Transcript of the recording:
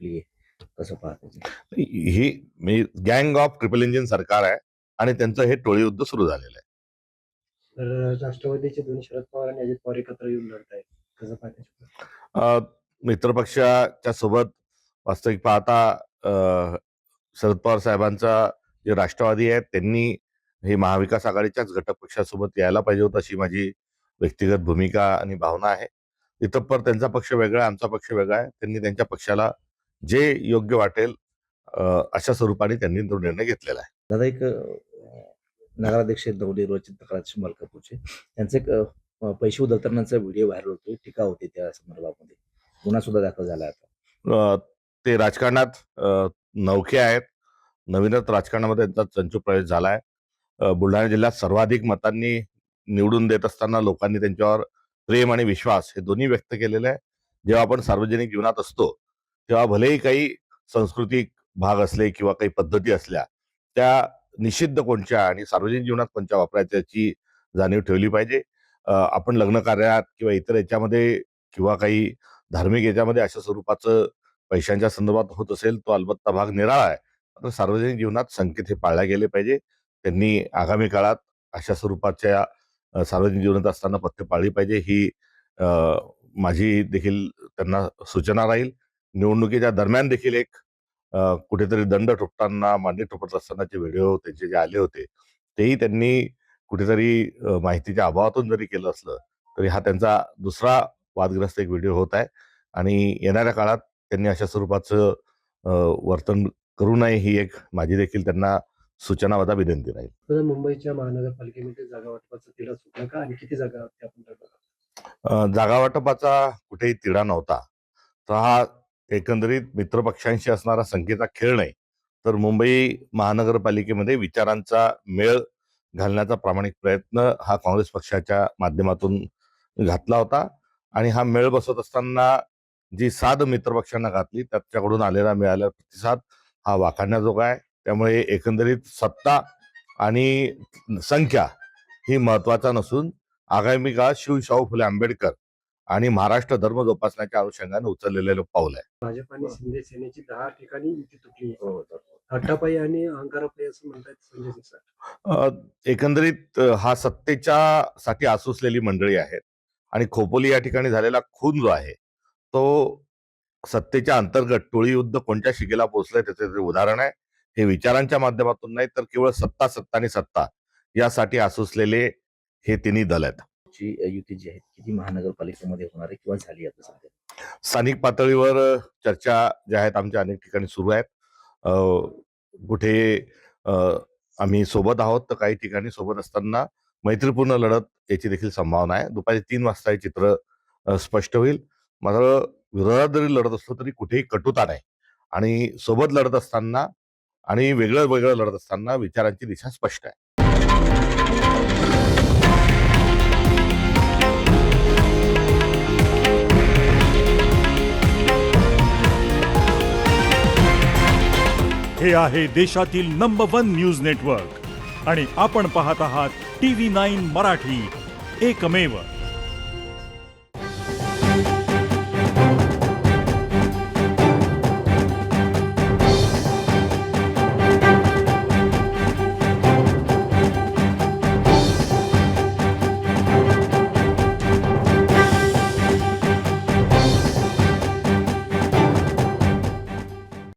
तुटली आहे, कसं पाहता? ही मी गँग ऑफ ट्रिपल इंजिन सरकार आहे आणि त्यांचं हे टोळी युद्ध सुरू झालेलं आहे. तर राष्ट्रवादीचे दोन्ही शरद पवार आणि अजित पवार एकत्र येऊन लढत आहेत, कसं पाहता? मित्रपक्षाच्या सोबत वास्तविक पाहता शरद पवार साहेबांचा जे राष्ट्रवादी आहेत त्यांनी हे महाविकास आघाडीच्याच घटक पक्षासोबत यायला पाहिजे होतं, अशी माझी व्यक्तिगत भूमिका आणि भावना आहे. इतपर त्यांचा पक्ष वेगळा आहे, आमचा पक्ष वेगळा आहे. त्यांनी त्यांच्या पक्षाला जे योग्य वाटेल अशा स्वरूपाने त्यांनी तो निर्णय घेतलेला आहे. दादा, एक नगराध्यक्ष दौंड रोहित तक्रारचे मलकापूरचे त्यांचे एक पैसे उधळतानाचा व्हिडिओ व्हायरल होतोय, टीका होते त्या संदर्भामध्ये, गुन्हा सुद्धा दाखल झाला आता. ते राजकारणात नवखे आहेत, नवीनच राजकारणामध्ये त्यांचा चंचू प्रवेश झालाय. बुलढाणा जिल्ह्यात सर्वाधिक मतांनी निवडून देत असताना लोकांनी त्यांच्यावर प्रेम आणि विश्वास हे दोन्ही व्यक्त केलेले आहे. जेव्हा आपण सार्वजनिक जीवनात असतो तेव्हा भलेही काही सांस्कृतिक भाग असले किंवा काही पद्धती असल्या, त्या निषिद्ध कोणत्या आणि सार्वजनिक जीवनात कोणत्या वापरायच्या याची जाणीव ठेवली पाहिजे. आपण लग्न कार्यात किंवा इतर याच्यामध्ये किंवा काही धार्मिक याच्यामध्ये अशा स्वरूपाचं पैशांच्या संदर्भात होत असेल तो अलबत्ता भाग निराळा आहे. मात्र सार्वजनिक जीवनात संकेत हे पाळले गेले पाहिजे. त्यांनी आगामी काळात अशा स्वरूपाच्या सार्वजनिक जीवनात असताना पथ्य पाळली पाहिजे, ही माझी देखील त्यांना सूचना राहील. निवडणुकीच्या दरम्यान देखील एक कुठेतरी दंड ठोकताना, मांडी ठोकत असतानाचे व्हिडिओ त्यांचे जे आले होते तेही त्यांनी कुठेतरी माहितीच्या अभावातून जरी केलं असलं तरी हा त्यांचा दुसरा वादग्रस्त एक व्हिडिओ होत आहे आणि येणाऱ्या काळात त्यांनी अशा स्वरूपाचं वर्तन करू नये, ही एक माझी देखील त्यांना सूचनावजा विनंती राहील. तर मुंबईच्या महानगरपालिकेमध्ये जागा वाटपाचा तिढा सुटला का आणि किती जागा आपण लढवणार? जागा वाटपाचा कुठेही तिढा नव्हता. तर हा एकंदरीत मित्रपक्षांशी असणारा संख्येचा खेळ नाही, तर मुंबई महानगरपालिकेमध्ये विचारांचा मेळ घालण्याचा प्रामाणिक प्रयत्न हा काँग्रेस पक्षाच्या माध्यमातून घातला होता आणि हा मेळ बसवत असताना जी साध मित्रपक्षांना घातली त्याच्याकडून मिळालेला प्रतिसाद हा वाखाणण्याजोगा आहे. त्यामुळे एकंदरीत सत्ता आणि संख्या ही महत्वाचा नसून आगामी काळात शाहू फुले आंबेडकर आणि महाराष्ट्र धर्म जोपासण्याच्या अनुषंगाने उचललेलं पाऊल आहे. भाजप आणि शिंदे सेनेची 10 ठिकाणी युती तुटली आहे. हट्टापायी आणि अहंकारापायी असं म्हणतात संजय सिरसाट. एकंदरीत हा सत्तेच्या साठी आसुसलेली मंडळी आहेत आणि खोपोली या ठिकाणी झालेला खून जो आहे तो सत्तेच्या अंतर्गत टोळी युद्ध कोणत्या शिगेला पोहोचलंय त्याचे ते उदाहरण आहे. हे विचारांच्या माध्यमातून नाही तर केवळ सत्ता सत्ता आणि सत्ता यासाठी आसुसलेले हे तिन्ही दल आहेत. युती जी आहे किती महानगरपालिकेमध्ये होणार आहे किंवा झाली आता सध्या? स्थानिक पातळीवर चर्चा ज्या आहेत आमच्या अनेक ठिकाणी सुरू आहेत. कुठे आम्ही सोबत आहोत तर काही ठिकाणी सोबत असताना मैत्रीपूर्ण लढत याची देखील संभावना आहे. दुपारी 3 वाजता हे चित्र स्पष्ट होईल. मात्र विरोधात जरी लढत असलो तरी कुठेही कटुता नाही आणि सोबत लढत असताना आणि वेगळं वेगळं लढत असताना विचारांची दिशा स्पष्ट आहे. हे आहे देशातील नंबर 1 न्यूज नेटवर्क आणि आपण पाहत आहात TV9 मराठी, एकमेव.